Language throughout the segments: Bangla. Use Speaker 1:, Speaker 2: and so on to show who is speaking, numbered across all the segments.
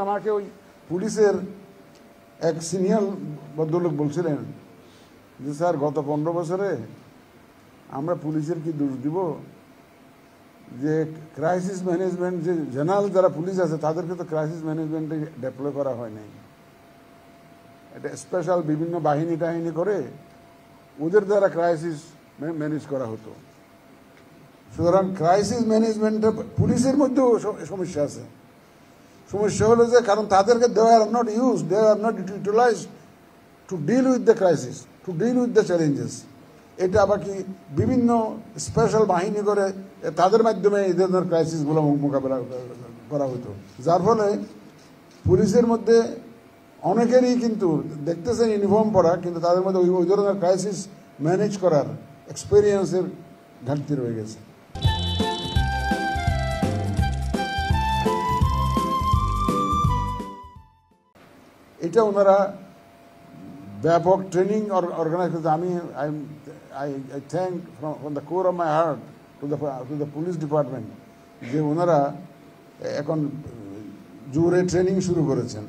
Speaker 1: আমাকে ওই পুলিশের এক সিনিয়র ভদ্রলোক বলছিলেন যে স্যার গত 15 বছরে আমরা পুলিশের কি দোষ দিব যে ক্রাইসিস ম্যানেজমেন্ট, যে জেনারেল যারা পুলিশ আছে তাদেরকে তো ক্রাইসিস ম্যানেজমেন্টে ডেপ্লয় করা হয় নাই। এটা স্পেশাল বিভিন্ন বাহিনী টাহিনী করে ওদের দ্বারা ক্রাইসিস ম্যানেজ করা হতো। সুতরাং ক্রাইসিস ম্যানেজমেন্টে পুলিশের মধ্যেও সমস্যা আছে। সমস্যা হলো যে কারণ তাদেরকে they are not use, they are not utilise to deal with the crisis, to deal with the challenges. এটা আবার কি বিভিন্ন স্পেশাল বাহিনী করে তাদের মাধ্যমে এই ধরনের ক্রাইসিসগুলো মোকাবেলা করা হতো, যার ফলে পুলিশের মধ্যে অনেকেরই কিন্তু দেখতেছেন ইউনিফর্ম পরা, কিন্তু তাদের মধ্যে ওই ধরনের ক্রাইসিস ম্যানেজ করার এক্সপেরিয়েন্সের ঘাটতি রয়ে গেছে। এটা ওনারা ব্যাপক ট্রেনিং অর্গানাইজ করতে। আমি I thank from the core of my heart to the police department যে ওনারা এখন জোরে ট্রেনিং শুরু করেছেন।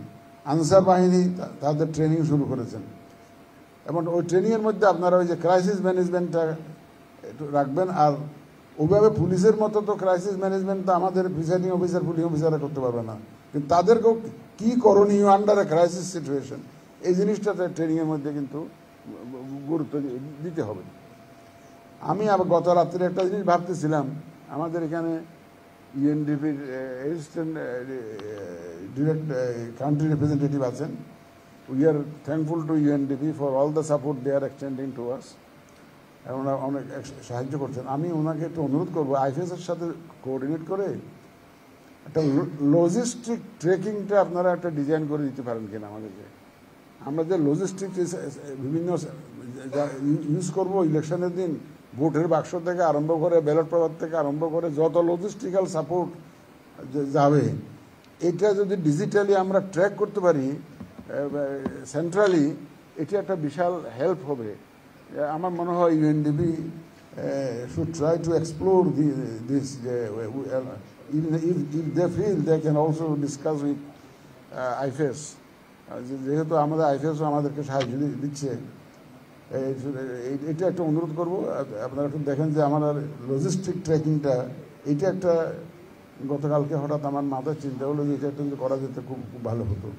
Speaker 1: আনসার বাহিনী তাদের ট্রেনিং শুরু করেছেন এবং ওই ট্রেনিংয়ের মধ্যে আপনারা ওই যে ক্রাইসিস ম্যানেজমেন্টটা একটু রাখবেন। আর ওইভাবে পুলিশের মতো তো ক্রাইসিস ম্যানেজমেন্ট তো আমাদের প্রিসাইডিং অফিসার, পুলিশ অফিসাররা করতে পারবে না, কিন্তু তাদেরকেও কী করণীয় আন্ডার এ ক্রাইসিস সিচুয়েশন এই জিনিসটাতে ট্রেনিংয়ের মধ্যে কিন্তু গুরুত্ব দিতে হবে। আমি আবার গত রাত্রে একটা জিনিস ভাবতেছিলাম, আমাদের এখানে ইউএনডিপির অ্যাসিস্ট্যান্ট ডিরেক্ট কান্ট্রি রিপ্রেজেন্টেটিভ আছেন। We are thankful to UNDP for all the support they are extending to us. ওনারা অনেক সাহায্য করছেন। আমি ওনাকে একটু অনুরোধ করবো আইফএসের সাথে কোঅর্ডিনেট করে একটা লজিস্টিক ট্রেকিংটা আপনারা একটা ডিজাইন করে দিতে পারেন কিনা আমাদেরকে। আমরা যে লজিস্টিক বিভিন্ন ইউজ করবো ইলেকশনের দিন, ভোটের বাক্স থেকে আরম্ভ করে ব্যালট পেপার থেকে আরম্ভ করে যত লজিস্টিক্যাল সাপোর্ট যাবে, এটা যদি ডিজিটালি আমরা ট্র্যাক করতে পারি সেন্ট্রালি, এটা একটা বিশাল হেল্প হবে। আমার মনে হয় UNDP should try to explore this if they feel they can also discuss with IFS, যেহেতু আমাদের আইফএসও আমাদেরকে সাহায্য দিচ্ছে। এটা একটা অনুরোধ করবো আপনারা একটু দেখেন যে আমার লজিস্টিক ট্র্যাকিংটা, এটা একটা গতকালকে হঠাৎ আমার মাথায় চিন্তা হলো যে এটা একটা যদি করা যেত খুব ভালো হতো।